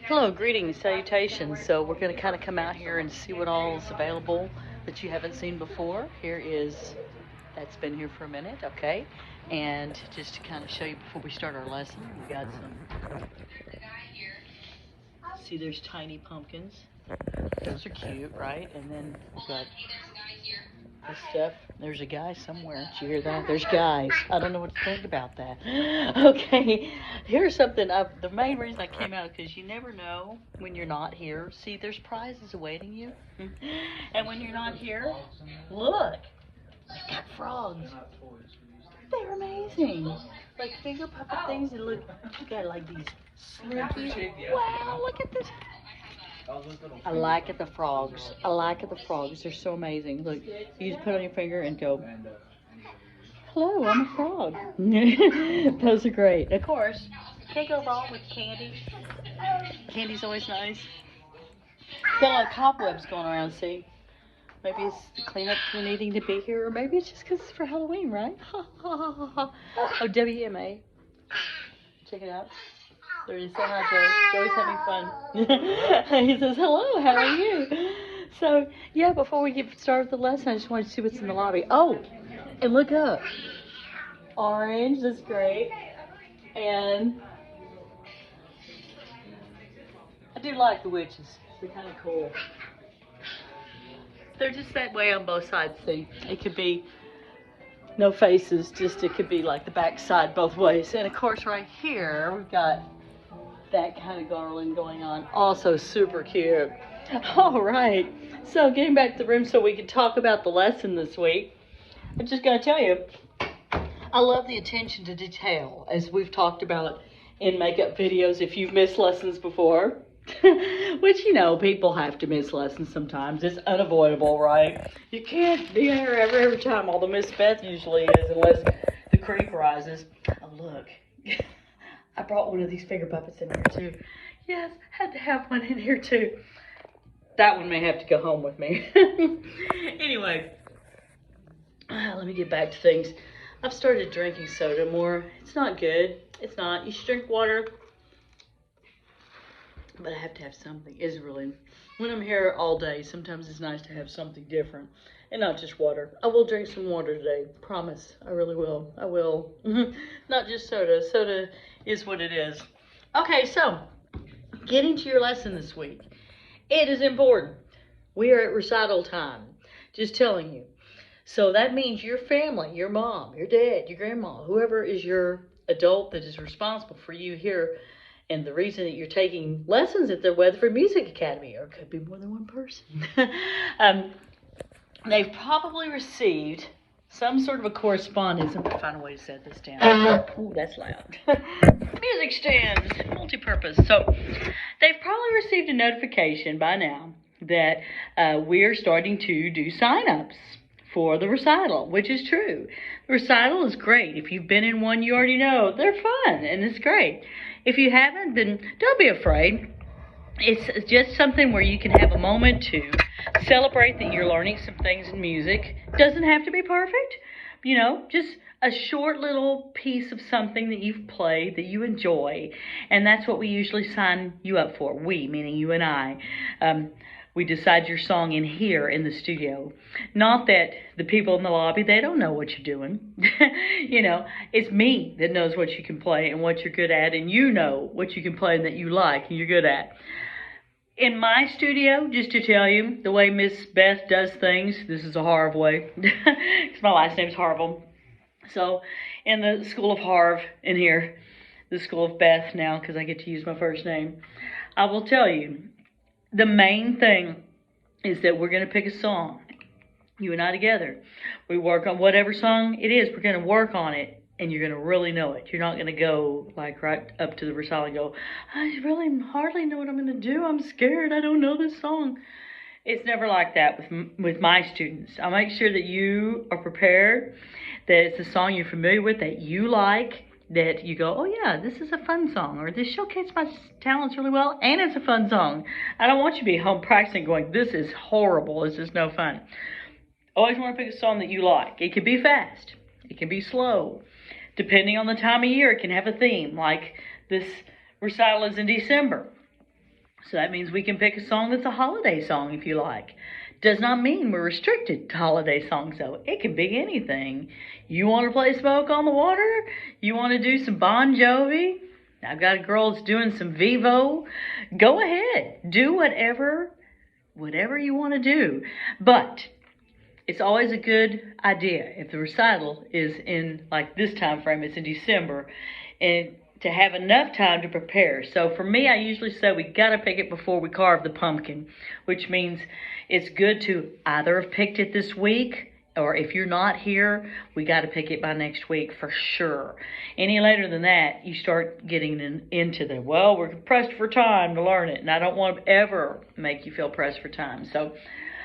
Hello, greetings, salutations. So we're going to kind of come out here and see what all is available that you haven't seen before. That's been here for a minute, okay? And just to kind of show you before we start our lesson, we got some, see there's tiny pumpkins. Those are cute, right? And then we've got this stuff. There's a guy somewhere. Did you hear that? There's guys. I don't know what to think about that. Okay, here's something. The main reason I came out is because you never know when you're not here. See, there's prizes awaiting you. And when you're not here, look, they've got frogs. They're amazing. Like finger puppet things that look, you got like these slinky. Wow, look at this. I like it, the frogs. I like it, the frogs. They're so amazing. Look, you just put on your finger and go, hello, I'm a frog. Those are great. Of course, can't go wrong with candy. Candy's always nice. Got a lot of cobwebs going around, see? Maybe it's the cleanup crew needing to be here, or maybe it's just because it's for Halloween, right? Oh, WMA. Check it out. There he is. Say hi, Joey. Joey's having fun. He says, hello, how are you? So, yeah, before we get started with the lesson, I just wanted to see what's in the lobby. Oh, and look up. Orange, that's great. And I do like the witches. They're kind of cool. They're just that way on both sides, see? It could be no faces, just it could be like the back side both ways. And of course, right here, we've got that kind of garland going on. Also super cute. All right. So getting back to the room so we can talk about the lesson this week. I'm just going to tell you, I love the attention to detail, as we've talked about in makeup videos if you've missed lessons before. Which, you know, people have to miss lessons sometimes. It's unavoidable, right? You can't be here every time, although Miss Beth usually is, unless the creek rises. Oh, look. I brought one of these finger puppets in here, too. Yes, had to have one in here, too. That one may have to go home with me. Anyway, let me get back to things. I've started drinking soda more. It's not good. It's not. You should drink water. But I have to have something. It's really, when I'm here all day, sometimes it's nice to have something different. And not just water. I will drink some water today. Promise. I really will. I will. Not just soda. Soda is what it is. Okay, so, getting to your lesson this week. It is important. We are at recital time. Just telling you. So that means your family, your mom, your dad, your grandma, whoever is your adult that is responsible for you here, and the reason that you're taking lessons at the Weatherford Music Academy, or it could be more than one person, they've probably received some sort of a correspondence. I'm going to find a way to set this down. Ooh, that's loud. Music stands, multi-purpose. So they've probably received a notification by now that we're starting to do sign-ups for the recital, which is true. The recital is great. If you've been in one, you already know they're fun and it's great. If you haven't, then don't be afraid. It's just something where you can have a moment to celebrate that you're learning some things in music. Doesn't have to be perfect, you know, just a short little piece of something that you've played that you enjoy. And that's what we usually sign you up for. We, meaning you and I. We decide your song in here in the studio. Not that the people in the lobby, they don't know what you're doing. You know, it's me that knows what you can play and what you're good at, and you know what you can play and that you like and you're good at. In my studio, just to tell you, the way Miss Beth does things, this is a Harv way, because my last name's Harville. So, in the School of Harv in here, the School of Beth now, because I get to use my first name, I will tell you, the main thing is that we're going to pick a song, you and I together. We work on whatever song it is, we're going to work on it, and you're going to really know it. You're not going to go like right up to the recital and go, I really hardly know what I'm going to do. I'm scared. I don't know this song. It's never like that with my students. I make sure that you are prepared, that it's a song you're familiar with, that you like, that you go, oh yeah, this is a fun song, or this showcases my talents really well, and it's a fun song. I don't want you to be home practicing going, this is horrible, this is no fun. Always want to pick a song that you like. It can be fast, it can be slow. Depending on the time of year, it can have a theme, like this recital is in December. So that means we can pick a song that's a holiday song if you like. Does not mean we're restricted to holiday songs though. It can be anything. You want to play Smoke on the Water? You want to do some Bon Jovi? I've got a girl that's doing some Vivo. Go ahead. Do whatever you want to do. But it's always a good idea if the recital is in like this time frame, it's in December, and to have enough time to prepare. So for me, I usually say we got to pick it before we carve the pumpkin, which means it's good to either have picked it this week, or if you're not here, we got to pick it by next week for sure. Any later than that, you start getting into the, well, we're pressed for time to learn it, and I don't want to ever make you feel pressed for time. So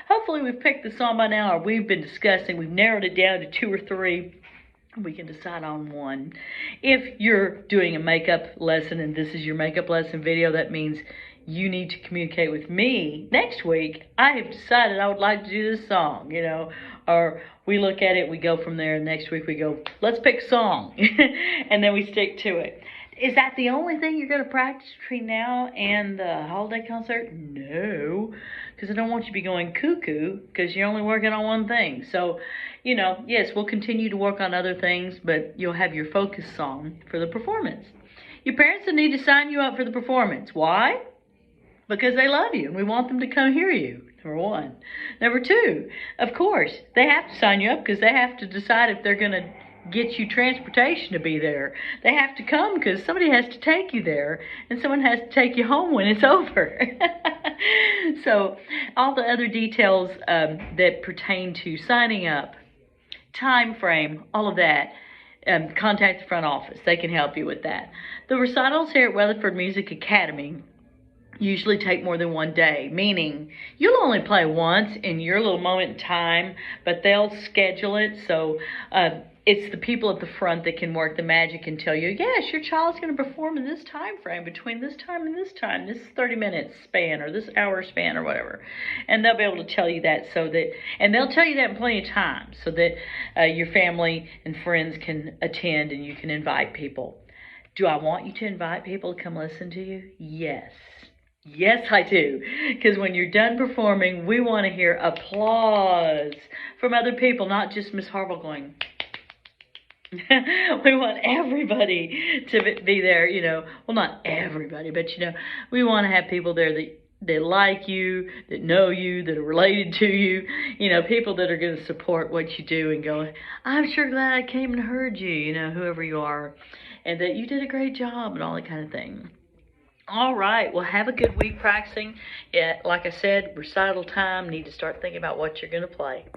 hopefully we've picked the song by now, or we've been discussing, we've narrowed it down to 2 or 3. We can decide on one. If you're doing a makeup lesson and this is your makeup lesson video, that means you need to communicate with me. Next week, I have decided I would like to do this song, or we look at it, we go from there, and next week we go, let's pick a song, and then we stick to it. Is that the only thing you're going to practice between now and the holiday concert? No, because I don't want you to be going cuckoo because you're only working on one thing. So, yes, we'll continue to work on other things, but you'll have your focus song for the performance. Your parents will need to sign you up for the performance. Why? Because they love you and we want them to come hear you, number 1. Number 2, of course, they have to sign you up because they have to decide if they're going to get you transportation to be there. They have to come because somebody has to take you there and someone has to take you home when it's over. So all the other details that pertain to signing up, time frame, all of that, contact the front office. They can help you with that. The recitals here at Weatherford Music Academy usually take more than 1 day, meaning you'll only play once in your little moment in time, but they'll schedule it. So it's the people at the front that can work the magic and tell you, yes, your child's going to perform in this time frame, between this time and this time, this 30-minute span or this hour span or whatever. And they'll be able to tell you that and they'll tell you that in plenty of time so that your family and friends can attend and you can invite people. Do I want you to invite people to come listen to you? Yes. Yes, I do. Because when you're done performing, we want to hear applause from other people, not just Miss Harville going. We want everybody to be there, Well, not everybody, but, we want to have people there that like you, that know you, that are related to you, people that are going to support what you do and go, I'm sure glad I came and heard you, whoever you are, and that you did a great job and all that kind of thing. All right, well, have a good week practicing. Like I said, recital time, need to start thinking about what you're going to play.